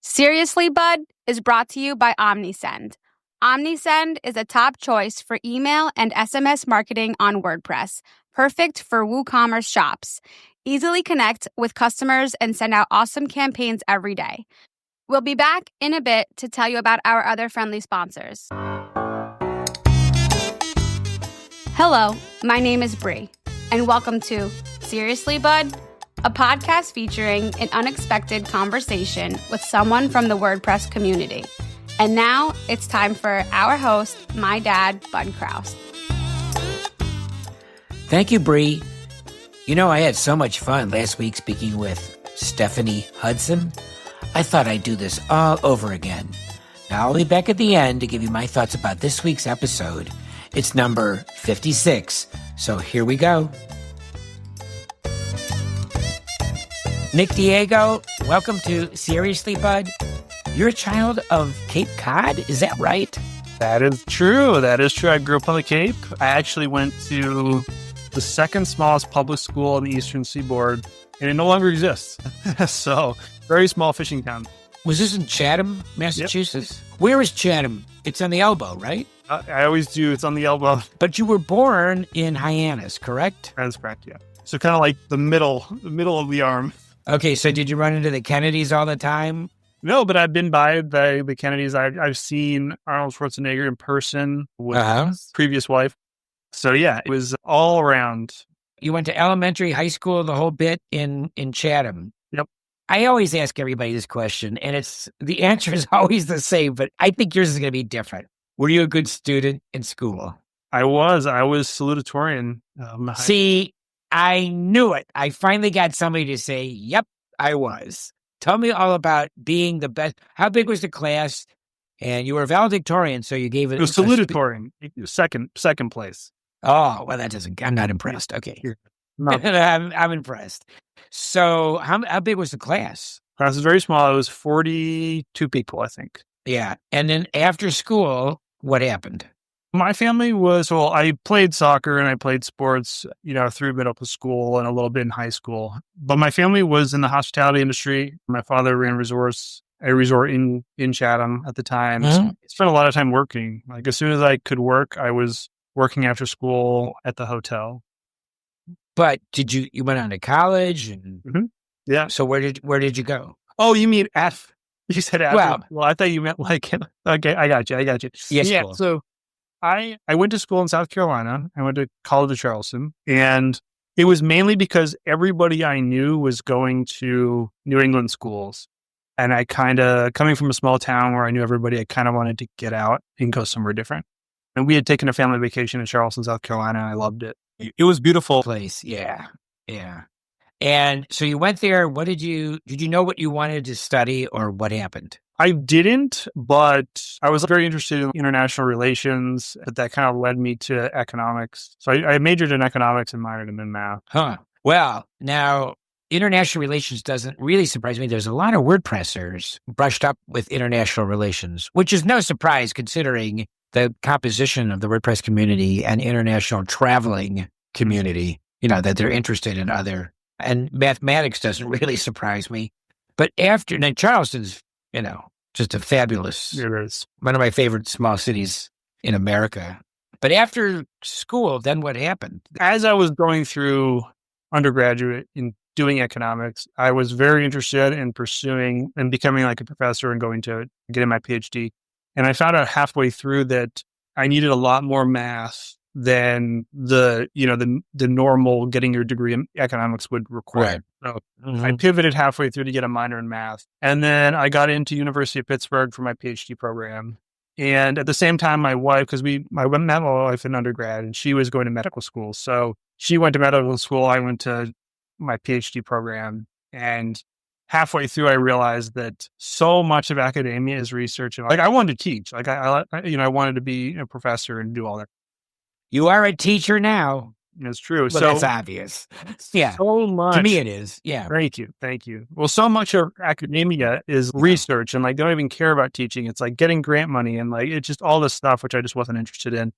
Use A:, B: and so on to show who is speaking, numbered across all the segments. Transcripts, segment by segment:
A: Seriously, Bud is brought to you by OmniSend. OmniSend is a top choice for email and SMS marketing on WordPress, perfect for WooCommerce shops. Easily connect with customers and send out awesome campaigns every day. We'll be back in a bit to tell you about our other friendly sponsors. Hello, my name is Bree, and welcome to Seriously, Bud, a podcast featuring an unexpected conversation with someone from the WordPress community. And now it's time for our host, my dad, Bud Kraus.
B: Thank you, Bree. You know, I had so much fun last week speaking with Stephanie Hudson. I thought I'd do this all over again. Now I'll be back at the end to give you my thoughts about this week's episode. It's number 56, so here we go. Nick Diego, welcome to Seriously, Bud. You're a child of Cape Cod, is that right?
C: That is true. I grew up on the Cape. I actually went to the second smallest public school on the Eastern Seaboard, and it no longer exists. So, very small fishing town.
B: Was this in Chatham, Massachusetts?
C: Yep.
B: Where is Chatham? It's on the elbow, right?
C: I always do. It's on the elbow.
B: But you were born in Hyannis, correct?
C: That's correct, yeah. So kind of like the middle of the arm.
B: Okay, so did you run into the Kennedys all the time?
C: No, but I've been by the Kennedys. I've seen Arnold Schwarzenegger in person with his previous wife. So yeah, it was all around.
B: You went to elementary, high school, the whole bit in Chatham.
C: Yep.
B: I always ask everybody this question, and the answer is always the same, but I think yours is going to be different. Were you a good student in school?
C: I was salutatorian.
B: See, I knew it. I finally got somebody to say, yep, I was. Tell me all about being the best. How big was the class? And you were a valedictorian, so you gave it.
C: It was salutatorian, second place.
B: Oh, well, I'm not impressed. Okay.
C: No.
B: I'm impressed. So how big was the class?
C: Class was very small. It was 42 people, I think.
B: Yeah. And then after school, what happened?
C: My family I played soccer and I played sports, through middle school and a little bit in high school. But my family was in the hospitality industry. My father ran a resort in Chatham at the time.
B: Mm-hmm.
C: So I spent a lot of time working. Like as soon as I could work, I was working after school at the hotel.
B: But you went on to college and
C: yeah.
B: So where did you go?
C: Oh, you mean you said after. Well, I thought you meant like, okay, I got you.
B: Yes.
C: Yeah.
B: Cool.
C: So I went to school in South Carolina. I went to College of Charleston, and it was mainly because everybody I knew was going to New England schools. And I coming from a small town where I knew everybody, I kind of wanted to get out and go somewhere different. And we had taken a family vacation in Charleston, South Carolina, and I loved it. It was a beautiful
B: place. Yeah. Yeah. And so you went there. Did you know what you wanted to study or what happened?
C: I didn't, but I was very interested in international relations. But that kind of led me to economics. So I majored in economics and minored in math.
B: Huh. Well, now international relations doesn't really surprise me. There's a lot of WordPressers brushed up with international relations, which is no surprise considering the composition of the WordPress community and international traveling community, that they're interested in other, and mathematics doesn't really surprise me. But now Charleston's, just a fabulous, one of my favorite small cities in America. But after school, then what happened?
C: As I was going through undergraduate in doing economics, I was very interested in pursuing and becoming like a professor and getting my PhD. And I found out halfway through that I needed a lot more math than the normal getting your degree in economics would require.
B: Right.
C: So I pivoted halfway through to get a minor in math. And then I got into University of Pittsburgh for my PhD program. And at the same time, my wife, because I met my wife in undergrad and she was going to medical school. So she went to medical school. I went to my PhD program. And halfway through, I realized that so much of academia is research. And I wanted to teach. I wanted to be a professor and do all that.
B: You are a teacher now.
C: It's true.
B: Well, that's obvious. Yeah.
C: So much.
B: To me, it is. Yeah.
C: Thank you. Well, so much of academia is research and they don't even care about teaching. It's like getting grant money and it's just all this stuff, which I just wasn't interested in.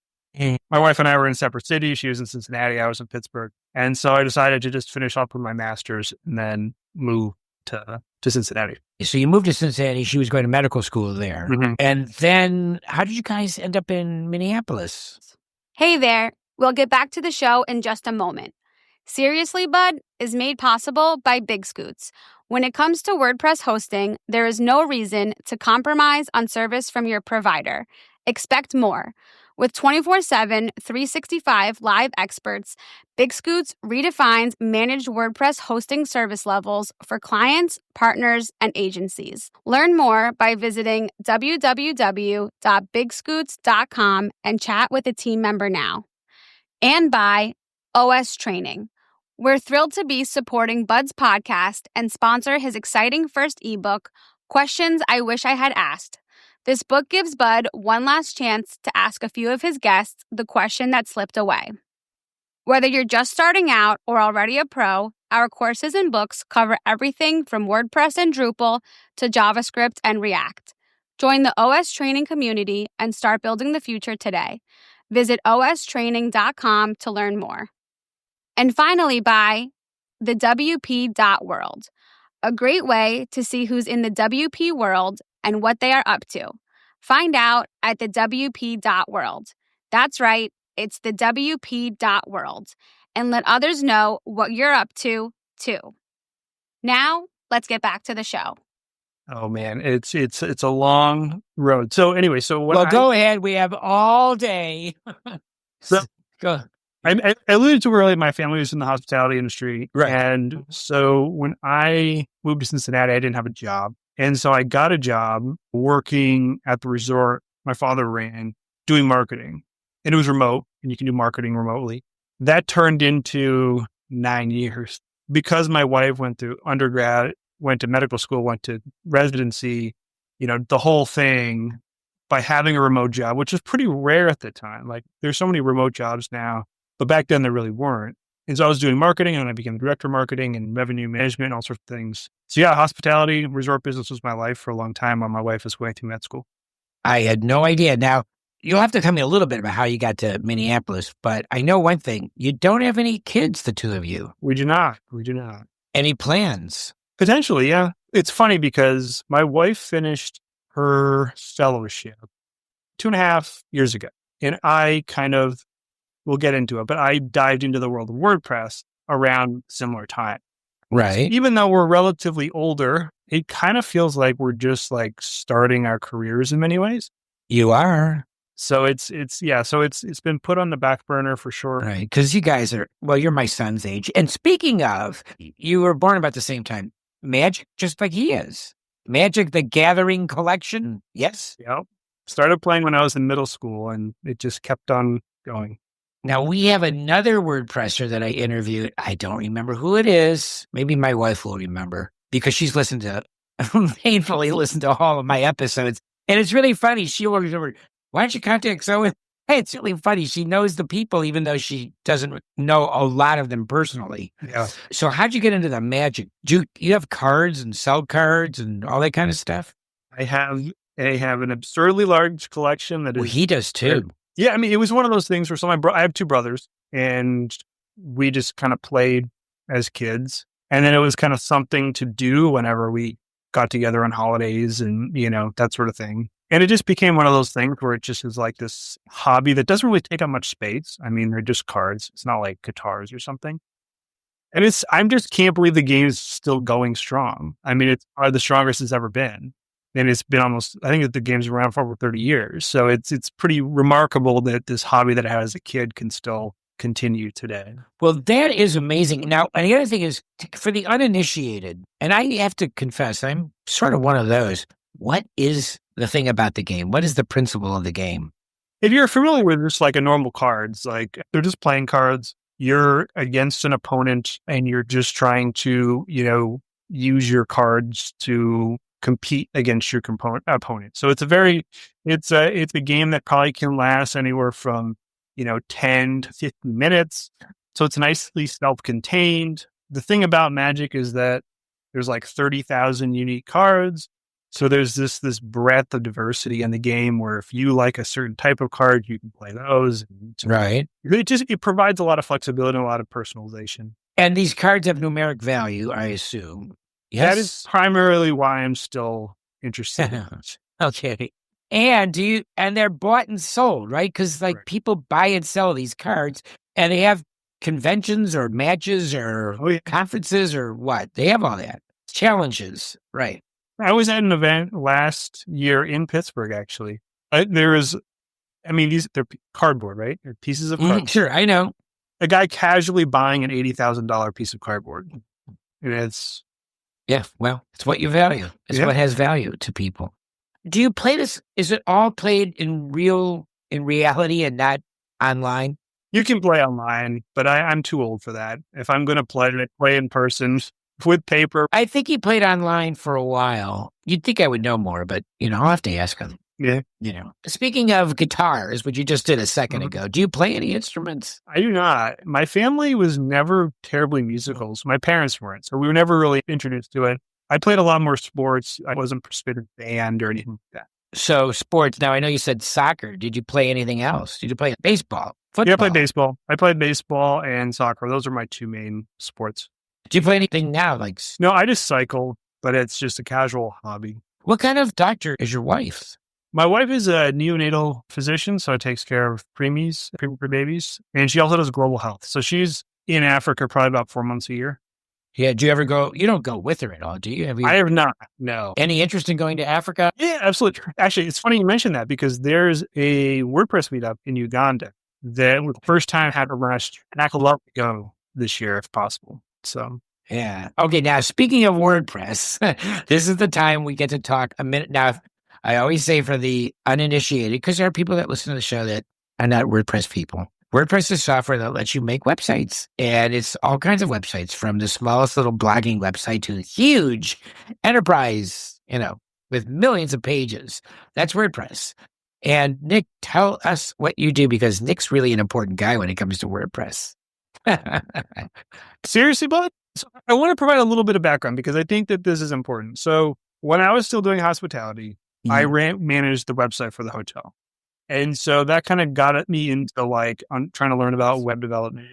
C: My wife and I were in separate cities. She was in Cincinnati. I was in Pittsburgh. And so I decided to just finish up with my master's and then move to Cincinnati.
B: So you moved to Cincinnati. She was going to medical school there.
C: Mm-hmm.
B: And then how did you guys end up in Minneapolis?
A: Hey there. We'll get back to the show in just a moment. Seriously, Bud is made possible by Big Scoots. When it comes to WordPress hosting, there is no reason to compromise on service from your provider. Expect more. With 24/7, 365 live experts, Big Scoots redefines managed WordPress hosting service levels for clients, partners, and agencies. Learn more by visiting www.bigscoots.com and chat with a team member now. And by OS Training. We're thrilled to be supporting Bud's podcast and sponsor his exciting first ebook, Questions I Wish I Had Asked. This book gives Bud one last chance to ask a few of his guests the question that slipped away. Whether you're just starting out or already a pro, our courses and books cover everything from WordPress and Drupal to JavaScript and React. Join the OS Training community and start building the future today. Visit ostraining.com to learn more. And finally, by the WP.world, a great way to see who's in the WP world and what they are up to. Find out at the WP.world. That's right, it's the WP.world. And let others know what you're up to, too. Now, let's get back to the show.
C: Oh man, it's a long road. So anyway,
B: Go ahead. We have all day.
C: So
B: Go.
C: I alluded to earlier, my family was in the hospitality industry.
B: Right.
C: And so when I moved to Cincinnati, I didn't have a job. And so I got a job working at the resort my father ran, doing marketing. And it was remote, and you can do marketing remotely. That turned into 9 years. Because my wife went through undergrad, went to medical school, went to residency, the whole thing, by having a remote job, which was pretty rare at the time. Like, there's so many remote jobs now, but back then there really weren't. And so I was doing marketing, and I became director of marketing and revenue management and all sorts of things. So yeah, hospitality, resort business was my life for a long time while my wife was going through med school.
B: I had no idea. Now, you'll have to tell me a little bit about how you got to Minneapolis, but I know one thing. You don't have any kids, the two of you.
C: We do not.
B: Any plans?
C: Potentially, yeah. It's funny because my wife finished her fellowship 2.5 years ago. And I we'll get into it, but I dived into the world of WordPress around similar time.
B: Right.
C: So even though we're relatively older, it kind of feels like we're just like starting our careers in many ways.
B: You are.
C: So it's been put on the back burner for sure.
B: Right. Because you guys you're my son's age. And speaking of, you were born about the same time. Magic, just like he is. Magic, the Gathering collection. Yes.
C: Yep. Started playing when I was in middle school, and it just kept on going.
B: Now, we have another WordPresser that I interviewed. I don't remember who it is. Maybe my wife will remember because she's painfully listened to all of my episodes. And it's really funny. She will remember, why don't you contact so? Hey, it's really funny. She knows the people, even though she doesn't know a lot of them personally.
C: Yeah.
B: So how'd you get into the magic? Do you have cards and sell cards and all that kind of stuff?
C: I have an absurdly large collection that is.
B: Well, he does too.
C: Yeah, I mean, it was one of those things where I have two brothers, and we just kind of played as kids. And then it was kind of something to do whenever we got together on holidays and, that sort of thing. And it just became one of those things where it just is like this hobby that doesn't really take up much space. I mean, they're just cards. It's not like guitars or something. And I just can't believe the game is still going strong. I mean, it's probably the strongest it's ever been. And it's been I think that the game's around for over 30 years. So it's pretty remarkable that this hobby that I had as a kid can still continue today.
B: Well, that is amazing. Now, and the other thing is, for the uninitiated, and I have to confess, I'm sort of one of those. What is the thing about the game? What is the principle of the game?
C: If you're familiar with just like a normal cards, like they're just playing cards, you're against an opponent and you're just trying to, use your cards to compete against your opponent. So it's a game that probably can last anywhere from, 10 to 15 minutes. So it's nicely self-contained. The thing about Magic is that there's like 30,000 unique cards. So there's this breadth of diversity in the game where if you like a certain type of card, you can play those.
B: Right.
C: It provides a lot of flexibility and a lot of personalization.
B: And these cards have numeric value, I assume.
C: That is
B: Yes.
C: primarily why I'm still interested in it.
B: Okay. And they're bought and sold, right? Because like
C: Right.
B: people buy and sell these cards and they have conventions or matches or
C: Oh, yeah.
B: conferences or what? They have all that. Challenges, right?
C: I was at an event last year in Pittsburgh, actually. They're cardboard, right? They're pieces of cardboard.
B: Sure, I know.
C: A guy casually buying an $80,000 piece of cardboard. And it's...
B: Yeah, well, it's what you value. It's what has value to people. Do you play this? Is it all played in reality and not online?
C: You can play online, but I'm too old for that. If I'm going to play in person with paper.
B: I think he played online for a while. You'd think I would know more, but, I'll have to ask him.
C: Yeah.
B: Speaking of guitars, which you just did a second ago, do you play any instruments?
C: I do not. My family was never terribly musical. So my parents weren't. So we were never really introduced to it. I played a lot more sports. I wasn't participating in a band or anything like that.
B: So sports. Now, I know you said soccer. Did you play anything else? Did you play baseball? Football?
C: Yeah, I played baseball. I played baseball and soccer. Those are my two main sports.
B: Do you play anything now?
C: No, I just cycle, but it's just a casual hobby.
B: What kind of doctor is your wife?
C: My wife is a neonatal physician, so it takes care of preemies, premature babies, and she also does global health. So she's in Africa probably about 4 months a year.
B: Yeah, do you ever go? You don't go with her at all, do you?
C: I have not, no.
B: Any interest in going to Africa?
C: Yeah, absolutely. Actually, it's funny you mentioned that because there's a WordPress meetup in Uganda that was the first time I had a rest, and I could love to go this year if possible. So...
B: Yeah. Okay, now speaking of WordPress, this is the time we get to talk a minute. Now, I always say for the uninitiated, because there are people that listen to the show that are not WordPress people. WordPress is software that lets you make websites, and it's all kinds of websites, from the smallest little blogging website to a huge enterprise, with millions of pages. That's WordPress. And Nick, tell us what you do, because Nick's really an important guy when it comes to WordPress.
C: Seriously, bud? So I want to provide a little bit of background because I think that this is important. So when I was still doing hospitality, I managed the website for the hotel. And so that kind of got me into trying to learn about web development.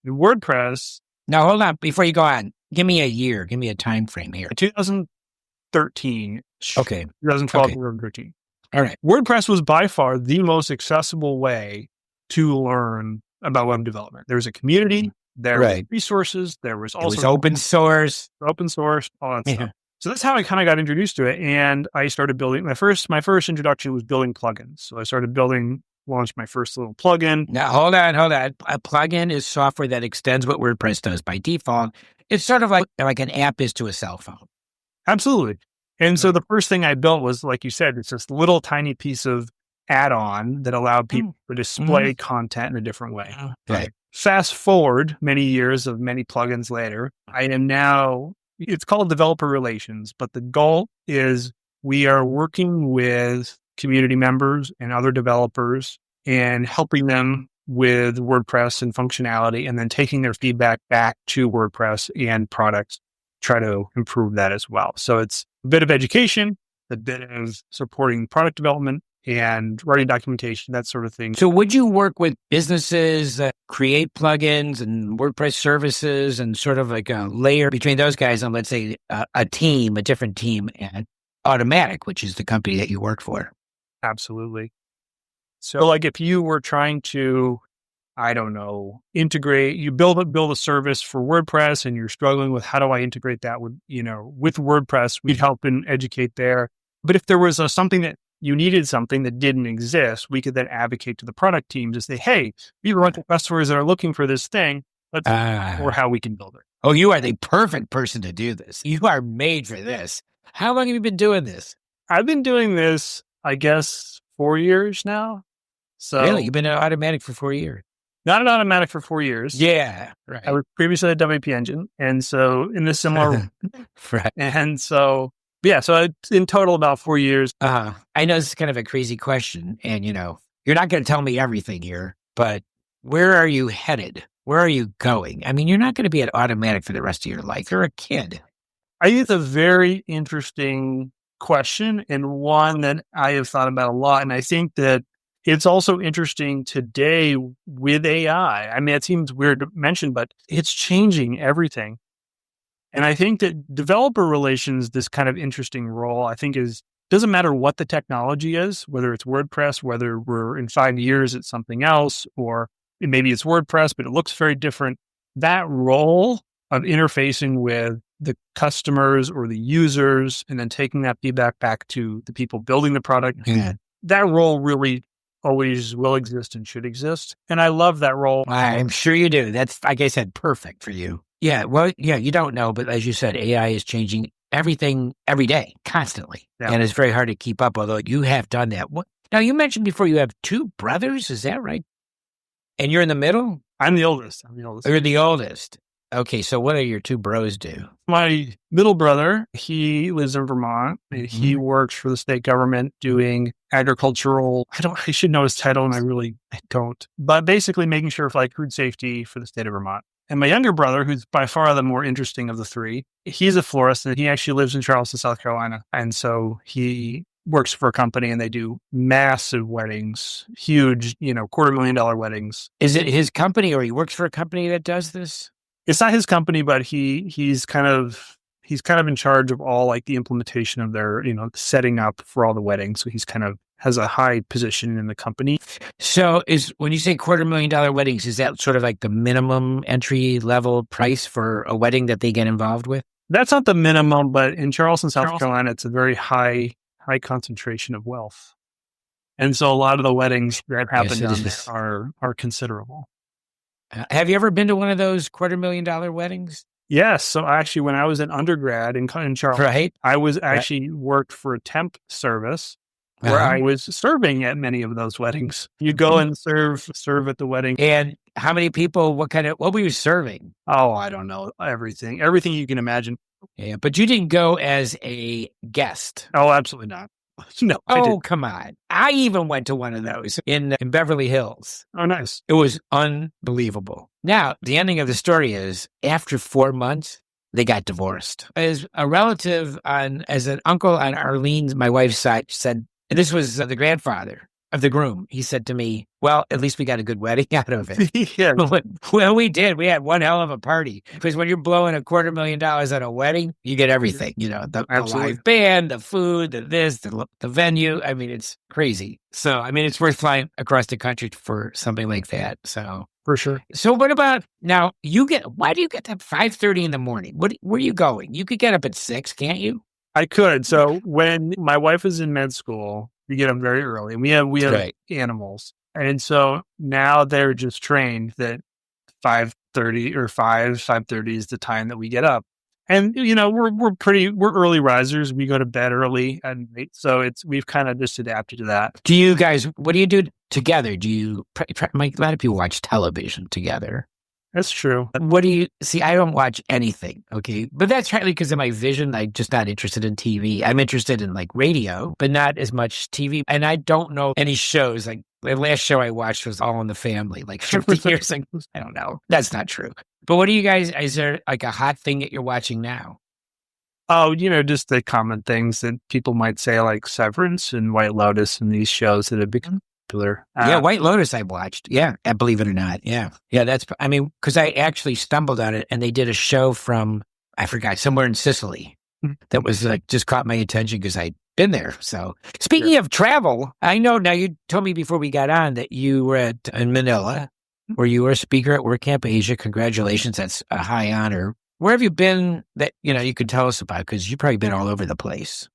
C: WordPress.
B: Now, hold on. Before you go on, give me a year. Give me a time frame here.
C: 2013.
B: Okay.
C: 2012
B: Okay.
C: or 13.
B: All right.
C: WordPress was by far the most accessible way to learn about web development. There was a community. There were resources. There was also...
B: It was open source,
C: all that stuff. So that's how I kind of got introduced to it. And I started building my first introduction was building plugins. So I started launched my first little plugin.
B: Now, hold on. A plugin is software that extends what WordPress does by default. It's sort of like an app is to a cell phone.
C: Absolutely. And so the first thing I built was, like you said, it's this little tiny piece of add-on that allowed people to display content in a different way.
B: Right.
C: Fast forward many years of many plugins later, I am now, it's called developer relations, but the goal is we are working with community members and other developers and helping them with WordPress and functionality, and then taking their feedback back to WordPress and products, try to improve that as well. So it's a bit of education, a bit of supporting product development, and writing documentation, that sort of thing.
B: So would you work with businesses that create plugins and WordPress services and sort of like a layer between those guys and, let's say, a different team at Automattic, which is the company that you work for?
C: Absolutely. So if you were trying to, I don't know, integrate, you build a service for WordPress and you're struggling with how do I integrate that with WordPress, we'd help and educate there. But if there was something that you needed something that didn't exist, we could then advocate to the product team to say, hey, we have a bunch of customers that are looking for this thing, or how we can build it.
B: Oh, you are the perfect person to do this. You are made for this. How long have you been doing this?
C: I've been doing this, I guess, 4 years now. So
B: really? You've been at Automattic for 4 years?
C: Not at Automattic for 4 years.
B: Yeah, right.
C: I was previously at WP Engine, and so in this similar...
B: right.
C: And so... yeah, so in total about 4 years.
B: I know this is kind of a crazy question, and you're not going to tell me everything here, but where are you headed? Where are you going? I mean, you're not going to be at Automattic for the rest of your life. You're a kid.
C: I think it's a very interesting question, and one that I have thought about a lot. And I think that it's also interesting today with AI. I mean, it seems weird to mention, but it's changing everything. And I think that developer relations, this kind of interesting role, I think doesn't matter what the technology is, whether it's WordPress, whether we're in 5 years it's something else, or maybe it's WordPress, but it looks very different. That role of interfacing with the customers or the users and then taking that feedback back to the people building the product, that role really always will exist and should exist. And I love that role.
B: I'm sure you do. That's, like I said, perfect for you. Yeah. Well, yeah, you don't know, but as you said, AI is changing everything every day, constantly. Yeah. And it's very hard to keep up, although you have done that. Now, you mentioned before you have 2 brothers. Is that right? And you're in the middle?
C: I'm the oldest.
B: You're the oldest. Okay, so what do your 2 bros do?
C: My middle brother, he lives in Vermont. Mm-hmm. He works for the state government doing agricultural, I should know his title and I don't. But basically making sure for like food safety for the state of Vermont. And my younger brother, who's by far the more interesting of the 3, he's a florist and he actually lives in Charleston, South Carolina. And so he works for a company and they do massive weddings, huge, $250,000 weddings.
B: Is it his company or he works for a company that does this?
C: It's not his company, but he's kind of in charge of all like the implementation of their, setting up for all the weddings. So he's kind of has a high position in the company.
B: So when you say $250,000 weddings, is that sort of like the minimum entry level price for a wedding that they get involved with?
C: That's not the minimum, but in Charleston, South Carolina, it's a very high concentration of wealth. And so a lot of the weddings that happen down there are considerable.
B: Have you ever been to one of those $250,000 weddings?
C: Yes. So actually, when I was an undergrad in Charleston,
B: right.
C: I was actually worked for a temp service where I was serving at many of those weddings. You go and serve at the wedding.
B: And how many people, what were you serving?
C: Oh, I don't know. Everything you can imagine.
B: Yeah. But you didn't go as a guest.
C: Oh, absolutely not. No.
B: Oh, come on. I even went to one of those in Beverly Hills.
C: Oh, nice.
B: It was unbelievable. Now, the ending of the story is after 4 months, they got divorced. As a relative as an uncle on Arlene's, my wife's side, said, and this was the grandfather of the groom. He said to me, well, at least we got a good wedding out of it.
C: Yeah.
B: Well, we did. We had one hell of a party. Because when you're blowing $250,000 at a wedding, you get everything. The live band, the food, the venue. I mean, it's crazy. So, I mean, it's worth flying across the country for something like that. So,
C: for sure.
B: So what about now? Why do you get up 5:30 in the morning? Where are you going? You could get up at 6, can't you?
C: I could. So when my wife was in med school, we get up very early, and we have right. animals, and so now they're just trained that 5:30 or 5:30 is the time that we get up, and we're early risers. We go to bed early at night, so we've kind of just adapted to that.
B: Do you guys? What do you do together? Do you? A lot of people watch television together.
C: That's true.
B: What do you see? I don't watch anything. Okay. But that's partly because of my vision. I'm just not interested in TV. I'm interested in like radio, but not as much TV. And I don't know any shows. Like the last show I watched was All in the Family, like 50 years ago. I don't know. That's not true. But what do you guys, is there like a hot thing that you're watching now?
C: Oh, just the common things that people might say like Severance and White Lotus and these shows that have become popular.
B: Yeah, White Lotus I watched. Yeah, believe it or not. Yeah, because I actually stumbled on it and they did a show from, I forgot, somewhere in Sicily that was like just caught my attention because I'd been there. So speaking of travel, I know now you told me before we got on that you were in Manila where you were a speaker at WordCamp Asia. Congratulations. That's a high honor. Where have you been that, you could tell us about? Because you've probably been all over the place.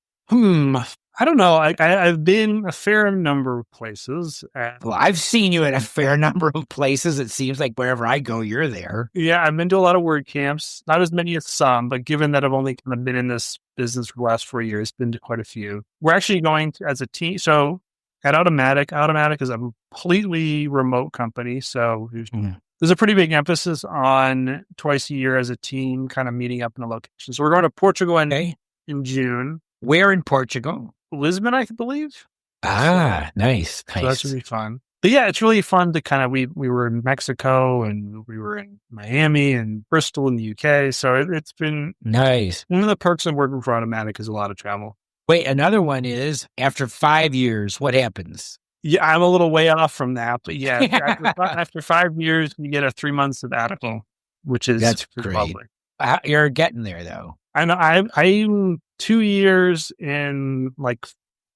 C: I don't know. I've been a fair number of places.
B: Well, I've seen you at a fair number of places. It seems like wherever I go, you're there.
C: Yeah, I've been to a lot of WordCamps. Not as many as some, but given that I've only kind of been in this business for the last 4 years, been to quite a few. We're actually going as a team. So at Automattic is a completely remote company. So there's a pretty big emphasis on twice a year as a team kind of meeting up in a location. So we're going to Portugal in June.
B: Where in Portugal?
C: Lisbon, I believe.
B: Nice.
C: So that should be fun. But yeah, it's really fun to kind of, we were in Mexico and we were in Miami and Bristol in the UK. So it's been
B: nice.
C: One of the perks of working for Automattic is a lot of travel.
B: Wait, another one is after 5 years, what happens?
C: Yeah, I'm a little way off from that. But yeah, after 5 years, you get a 3 month sabbatical, which is
B: that's great.
C: lovely.
B: You're getting there, though.
C: I know I'm 2 years in like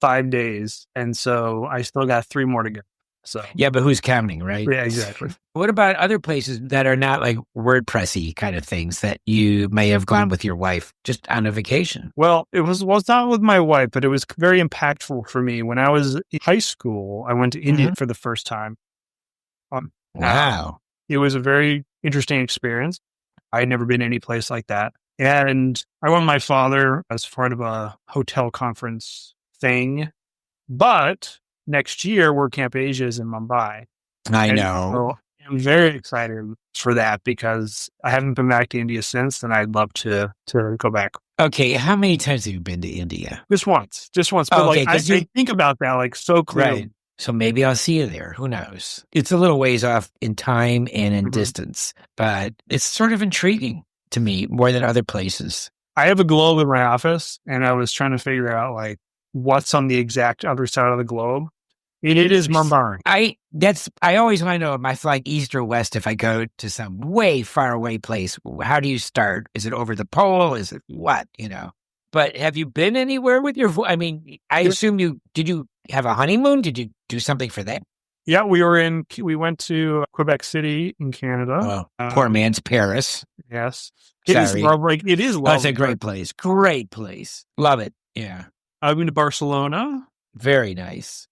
C: 5 days. And so I still got 3 more to go. So
B: Yeah, but who's counting, right?
C: yeah, exactly.
B: What about other places that are not like WordPressy kind of things that you may have gone with your wife just on a vacation?
C: Well, it was not with my wife, but it was very impactful for me. When I was in high school, I went to India for the first time.
B: Wow.
C: It was a very interesting experience. I had never been any place like that. And I went with my father as part of a hotel conference thing. But next year, WordCamp Asia is in Mumbai.
B: I know.
C: So I'm very excited for that because I haven't been back to India since, and I'd love to go back.
B: Okay, how many times have you been to India?
C: Just once. But
B: okay,
C: I think about that like so clearly.
B: Right. So maybe I'll see you there. Who knows? It's a little ways off in time and in distance, but it's sort of intriguing to me more than other places.
C: I have a globe in my office, and I was trying to figure out like what's on the exact other side of the globe. And it is Mumbai.
B: I always want to know, am I flying east or west if I go to some way far away place? How do you start? Is it over the pole? Is it what, But have you been anywhere with your, I assume did you have a honeymoon? Did you do something for that?
C: Yeah, we went to Quebec City in Canada.
B: Oh, poor man's Paris.
C: Yes.
B: Sorry.
C: It is lovely.
B: It's a great place. Great place. Love it. Yeah.
C: I've been to Barcelona.
B: Very nice.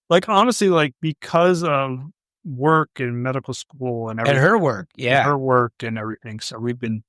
C: Like, honestly, like, because of work and medical school and everything.
B: And her work, yeah.
C: Her work and everything. So we've been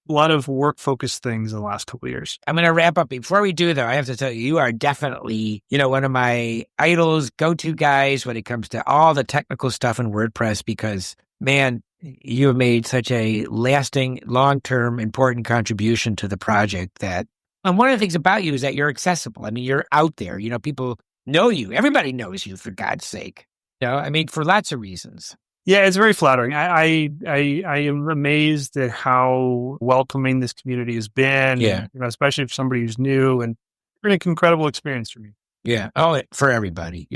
C: a lot of work-focused things in the last couple of years.
B: I'm going to wrap up. Before we do, though, I have to tell you, you are definitely, one of my idols, go-to guys when it comes to all the technical stuff in WordPress because, man, you have made such a lasting, long-term, important contribution to the project that, and one of the things about you is that you're accessible. You're out there. People know you. Everybody knows you, for God's sake. For lots of reasons.
C: Yeah, it's very flattering. I am amazed at how welcoming this community has been.
B: Yeah.
C: Especially if somebody who's new, and it's been an incredible experience for me.
B: Yeah. Oh, for everybody.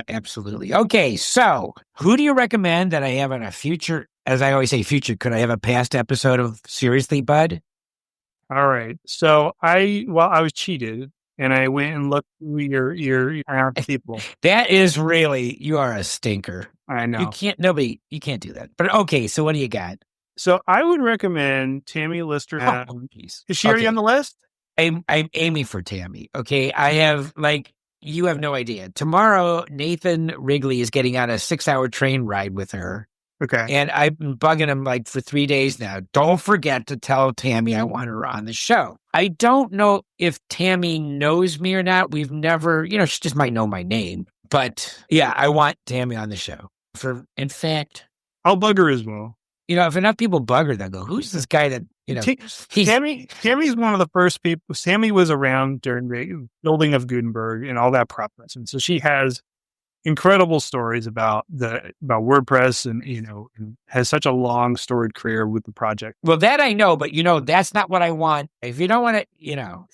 B: Absolutely. Okay. So who do you recommend that I have on a future, as I always say, future, could I have a past episode of Seriously, Bud?
C: All right. So I was cheated. And I went and looked through your people.
B: That is really, you are a stinker.
C: I know.
B: You can't do that. But okay, so what do you got?
C: So I would recommend Tammy Lister. Is she already on the list?
B: I'm aiming for Tammy. Okay. I have you have no idea. Tomorrow, Nathan Wrigley is getting on a 6-hour train ride with her.
C: Okay.
B: And I've been bugging him for 3 days now. Don't forget to tell Tammy I want her on the show. I don't know if Tammy knows me or not. We've never, she just might know my name. But yeah, I want Tammy on the show. In fact,
C: I'll bug her as well.
B: If enough people bug her, they'll go, who's this guy that,
C: Tammy's one of the first people. Tammy was around during the building of Gutenberg and all that process. And so she has incredible stories about WordPress and has such a long storied career with the project.
B: Well, that I know, but that's not what I want. If you don't want to,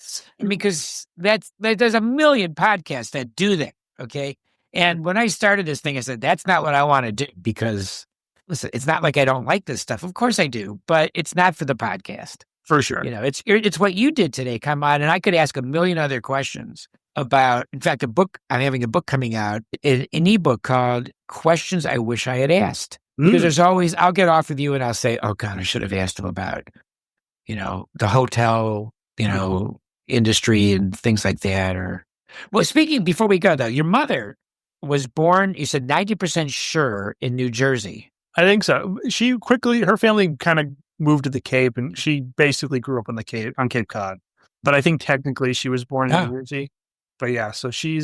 B: because there's a million podcasts that do that. Okay. And when I started this thing, I said, that's not what I want to do because listen, it's not like I don't like this stuff. Of course I do, but it's not for the podcast.
C: For sure.
B: It's what you did today. Come on. And I could ask a million other questions about, in fact, I'm having a book coming out, an ebook called Questions I Wish I Had Asked. Because there's always, I'll get off with you and I'll say, oh God, I should have asked him about, the hotel, industry and things like that. Well, speaking, before we go though, your mother was born, you said 90% sure in New Jersey.
C: I think so. Her family kind of moved to the Cape and she basically grew up on Cape Cod. But I think technically she was born in New Jersey. But yeah, so she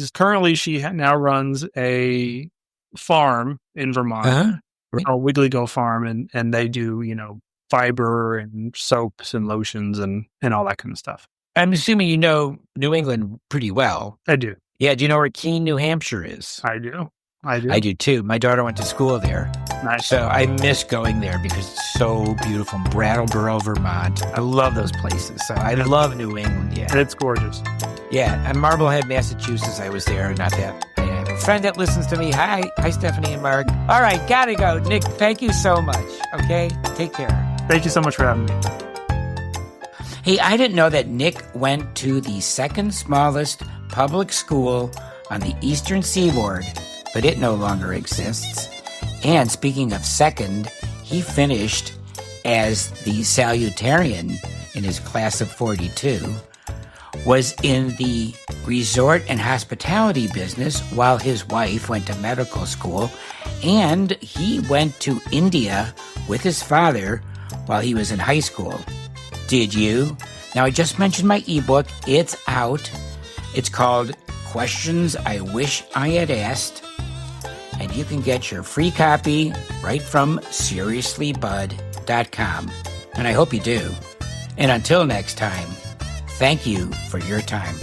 C: now runs a farm in Vermont, a Wiggly Go farm, and they do, fiber and soaps and lotions and all that kind of stuff.
B: I'm assuming you know New England pretty well.
C: I do.
B: Yeah, do you know where Keene, New Hampshire is?
C: I do.
B: I do too. My daughter went to school there.
C: Nice.
B: So I miss going there because it's so beautiful. Brattleboro, Vermont. I love those places. So I love New England. Yeah.
C: And it's gorgeous.
B: Yeah. And Marblehead, Massachusetts, I was there. Not that. I have a friend that listens to me. Hi, Stephanie and Mark. All right. Gotta go. Nick, thank you so much. Okay. Take care.
C: Thank you so much for having me.
B: Hey, I didn't know that Nick went to the second smallest public school on the eastern seaboard, but it no longer exists. And speaking of second, he finished as the Salutatorian in his class of 42, was in the resort and hospitality business while his wife went to medical school, and he went to India with his father while he was in high school. Did you? Now, I just mentioned my ebook. It's out. It's called Questions I Wish I Had Asked, and you can get your free copy right from SeriouslyBud.com. And I hope you do. And until next time, thank you for your time.